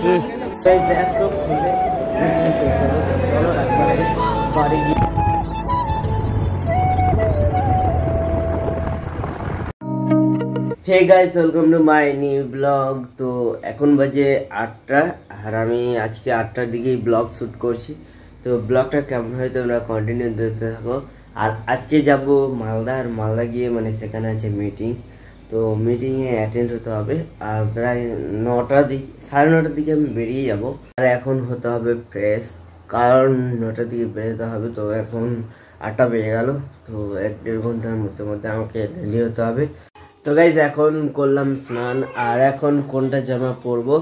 Hey guys, welcome to my new vlog. তো এখন বাজে 8টা আর আমি আজকে 8টার দিকেই ব্লগ শুট করছি। তো ব্লগটা কেমন হয় তোমরা কন্টিনিউ দেখতে থাকো। আর আজকে যাব মালদা, আর মালদা গিয়ে মানে সেখানে আছে মিটিং। তো মিটিংয়ে অ্যাটেন্ড হতে হবে। আর প্রায় 9টার দিকে 9:30টার দিকে আমি বেরিয়ে যাব। আর এখন হতে হবে ফ্রেশ, কারণ 9টার দিকে বেরোতে হবে। তো এখন 8টা বেজে গেল। তো 1-1.5 ঘন্টার মধ্যে আমাকে রেডি হতে হবে। তো গাইজ এখন করলাম স্নান, আর এখন কোনটা জামা পরবো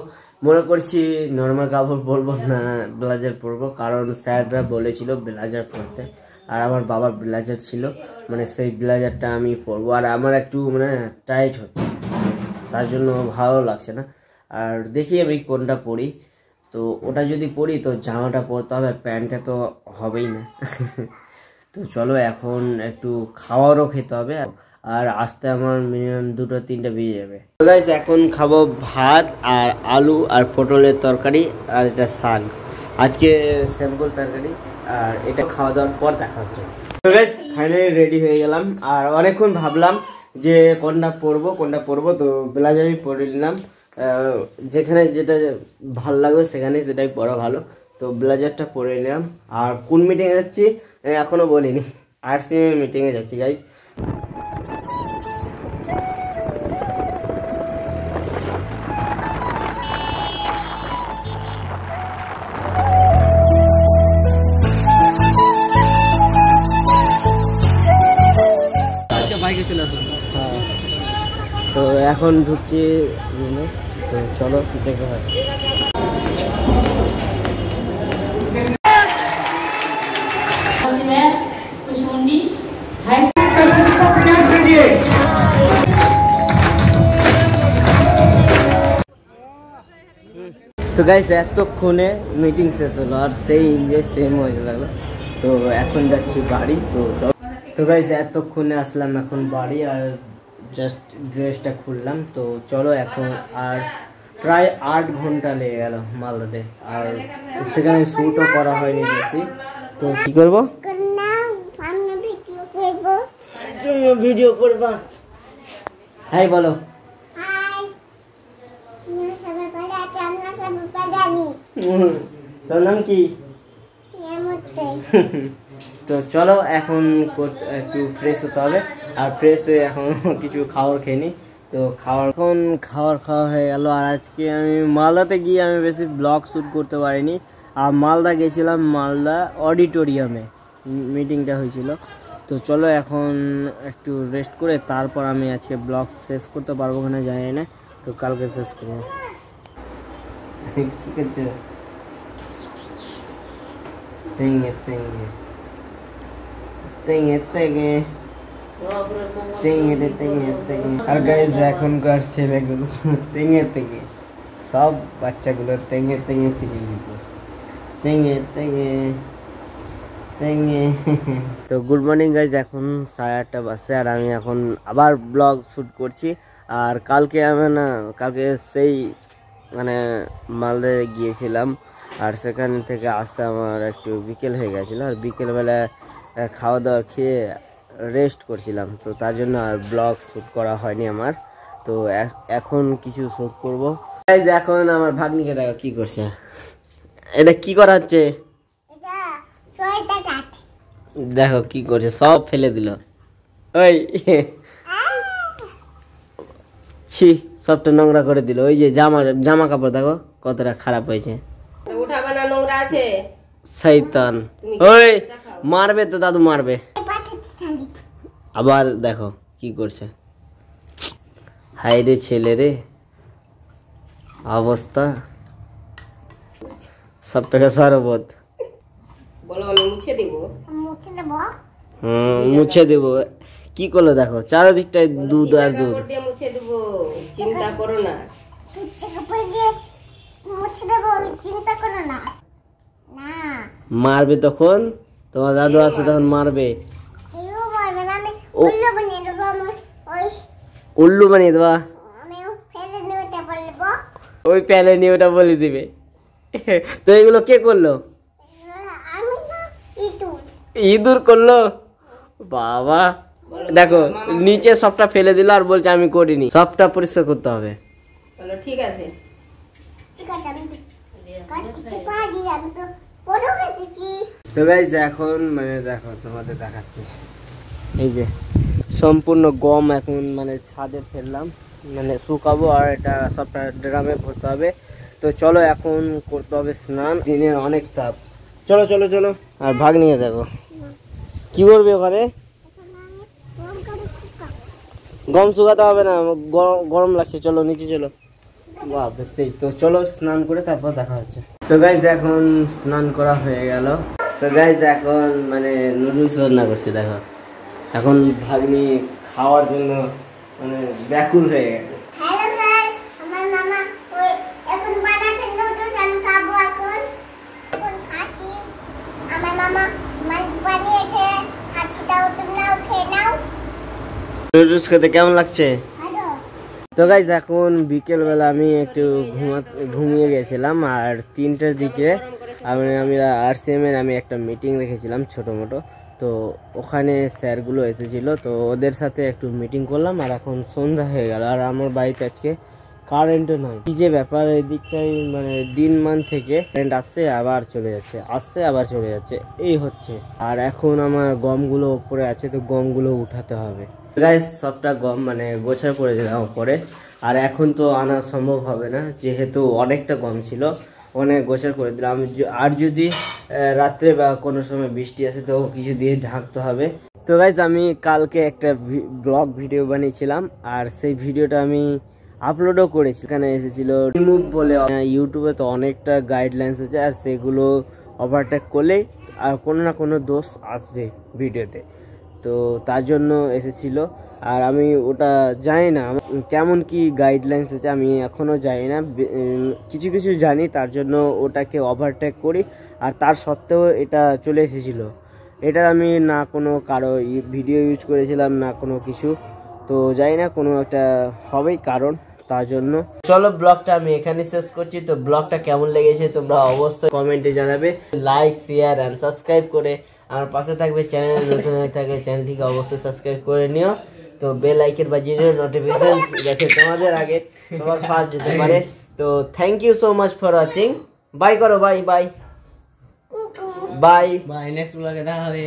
মনে করছি নর্মাল কাপড় পরবো না ব্লেজার পরবো, কারণ স্যাররা বলেছিল ব্লেজার পরতে। আর আমার বাবার ব্লেজার ছিল, মানে সেই ব্লেজারটা আমি পরবো। আর আমার একটু মানে টাইট হচ্ছে, তার জন্য ভালো লাগছে না। আর দেখি আমি কোনটা পরি। তো ওটা যদি পরি তো জামাটা পরতে হবে, প্যান্টটা তো হবেই না। তো চলো এখন একটু খাওয়ারও খেতে হবে, আর আসতে আমার মিনিমাম 2-3টা বেজে যাবে। তো গাইস এখন খাবো ভাত আর আলু আর পটলের তরকারি, আর এটা শাক। আজকে সিম্পল তরকারি, আর এটা খাওয়া দাওয়ার পর দেখা হচ্ছে। তো গাইস ফাইনালি রেডি হয়ে গেলাম। আর অনেকক্ষণ ভাবলাম যে কোনটা পরবো। তো ব্লেজারই পরে নিলাম, যেখানে যেটা ভাল লাগবে সেখানে সেটাই পরা ভালো। তো ব্লেজারটা পরে নিলাম। আর কোন মিটিংয়ে যাচ্ছি এখনো বলিনি, RCM মিটিংয়ে যাচ্ছি গাইস। হ্যাঁ, তো এখন ঢুকছি রুমে। তো চলো দেখতে হয়। তো গাইস এতক্ষণে মিটিং শেষ হলো, আর সেই এনজয় সেম হয়ে লাগলো। তো এখন যাচ্ছি বাড়ি। তো গাইস এতক্ষণে আসলাম এখন বাড়ি, আর জাস্ট ড্রেসটা খুললাম। তো চলো এখন, আর প্রায় 8 ঘন্টা লেগে গেল মালদাতে, আর সেখানে শ্যুটও করা হয়নি বেশি। তো কি করবো, ভিডিও করবা? হাই বলো। তোর নাম কি? তো চলো এখন একটু ফ্রেশ হতে হবে, আর ফ্রেশ হয়ে এখন কিছু খাবার খেয়ে নিই। তো খাবার খাওয়া হয়ে গেল। আর আজকে আমি মালদাতে গিয়ে আমি বেশি ব্লগ শ্যুট করতে পারিনি। আর মালদা গেছিলাম, মালদা অডিটোরিয়ামে মিটিংটা হয়েছিল। তো চলো এখন একটু রেস্ট করে তারপর আমি আজকে ব্লগ শেষ করতে পারবো কিনা জানি না। তো কালকে শেষ করবো, ঠিক আছে? আর গাইস এখনকার ছেলেগুলো তেঙে সব বাচ্চাগুলো তেঙে শিখে গেছে। তো গুড মর্নিং গাইস, এখন 8:30 বাজছে, আর আমি এখন আবার ব্লগ শ্যুট করছি। আর কালকে সেই মানে মালদায় গিয়েছিলাম, আর সেখান থেকে আসতে আমার একটু বিকেল হয়ে গেছিলো। আর বিকেলবেলা খাওয়া দাওয়া খেয়ে রেস্ট করছিলাম, তো তার জন্য আর ব্লগ শ্যুট করা হয়নি আমার। তো এখন কিছু শ্যুট করবো। এখন আমার ভাগ্নিকে দেখো কি করছে, এটা কি করা হচ্ছে দেখো কি করছে, সব ফেলে দিল। ওই ছি, সবটা নোংরা করে দিল। ওই যে জামা কাপড় দেখো কতটা খারাপ হয়েছে। শয়তান, ওই মারবে তো, দাদু মারবে। আবার দেখো কি করছে, হাই রে ছেলে রে, অবস্থা সব টাকা সরবত। মুছে দেব। কি করলো দেখো, চারিদিকটায় দুধ আর দুধ। চিন্তা করো না, মারবে তখন, তোমার দাদু আছে তখন মারবে। উল্লু বানিয়ে দেবা। ওই প্যালে নিয়ে ওটা বলে দিবে। তো এগুলো কে করলো? ইঁদুর করলো বাবা। দেখো নিচে সবটা ফেলে দিল আর বলছে আমি করিনি, সবটা পরিষ্কার করতে হবে। ঠিক আছে তো গাইস এখন মানে দেখো তোমাদের দেখাচ্ছি, এই যে সম্পূর্ণ গম এখন মানে ছাদে ফেললাম, মানে শুকাবো আর এটা সবটা ড্রামে ভরতে হবে। তো চলো এখন করতে হবে স্নান, দিনের অনেক তাপ। চলো চলো চলো। আর ভাগ নিয়ে দেখো কি করবে ওখানে? গম শুকাতে হবে না, গরম লাগছে, চলো নিচে চলো। বাহ সেই তো, চলো স্নান করে তারপর দেখা হচ্ছে। তো গাইস এখন স্নান করা হয়ে গেল। তো গাইস এখন মানে নুডলস রান্না করছি দেখো, এখন ভাগ্নি খাওয়ার জন্য মানে ব্যাকুল হয়ে গেছে। হ্যালো গাইস, আমার মামা এখন বানাচ্ছে নুডলস, আমি খাবো এখন খাচ্ছি। আমার মামা বানিয়েছে, খাচ্ছি, দাও তোমরাও খেয়ে নাও। নুডলস খেতে কেমন লাগছে? ভালো। তো গাইস এখন বিকেল বেলা আমি একটু ঘুমিয়ে গেছিলাম, আর 3টার দিকে আমি RCM এর আমি একটা মিটিং রেখেছিলাম ছোটো মোটো, তো ওখানে স্যারগুলো এসেছিল, তো ওদের সাথে একটু মিটিং করলাম। আর এখন সন্ধ্যা হয়ে গেল আর আমার বাড়িতে আজকে কারেন্টও নয়। কি যে ব্যাপার এই দিকটাই, মানে দিনমান থেকে কারেন্ট আসছে আবার চলে যাচ্ছে, আসছে আবার চলে যাচ্ছে, এই হচ্ছে। আর এখন আমার গমগুলো উপরে আছে, তো গমগুলো উঠাতে হবে। গাইস সবটা গম মানে গোছা করে দিলাম উপরে, আর এখন তো আনা সম্ভব হবে না যেহেতু অনেকটা গম ছিল, অনেক গোছা করে দিলাম। আর যদি রাত্রে বা কোনো সময় বৃষ্টি আসে তো কিছু দিয়ে ঢাকতে হবে। তো গাইস আমি কালকে একটা ব্লগ ভিডিও বানিয়েছিলাম, আর সেই ভিডিওটা আমি আপলোডও করেছি। এখানে এসেছিল রিমুভ বলে, ইউটিউবে তো অনেকটা গাইডলাইন্স আছে, আর সেগুলো ওভারটেক করলে আর কোনো না কোনো দোষ আসবে ভিডিওতে, তো তার জন্য এসেছিল। আর আমি ওটা জানি না কেমন কি গাইডলাইন্স আছে, আমি এখনও জানি না, কিছু কিছু জানি, তার জন্য ওটাকে ওভারটেক করি। আর তার সত্ত্বেও এটা চলে এসেছিলো। এটা আমি না কোনো কারো ভিডিও ইউজ করেছিলাম না কোনো কিছু, তো জানি না কোনো একটা হবেই কারণ, তার জন্য। চলো ব্লগটা আমি এখানে শেষ করছি। তো ব্লগটা কেমন লেগেছে তোমরা অবশ্যই কমেন্টে জানাবে, লাইক শেয়ার অ্যান্ড সাবস্ক্রাইব করে আমার পাশে থাকবে। চ্যানেল নতুন হয়ে থাকে চ্যানেলটিকে অবশ্যই সাবস্ক্রাইব করে নিও, তো বেল আইকন বাজিয়ে দিও, নোটিফিকেশন যাতে তোমাদের আগে সবার ফার্স্ট যেতে পারে। তো thank you so much for watching. Bye করো, bye bye bye bye. Next ব্লগে দেখা হবে।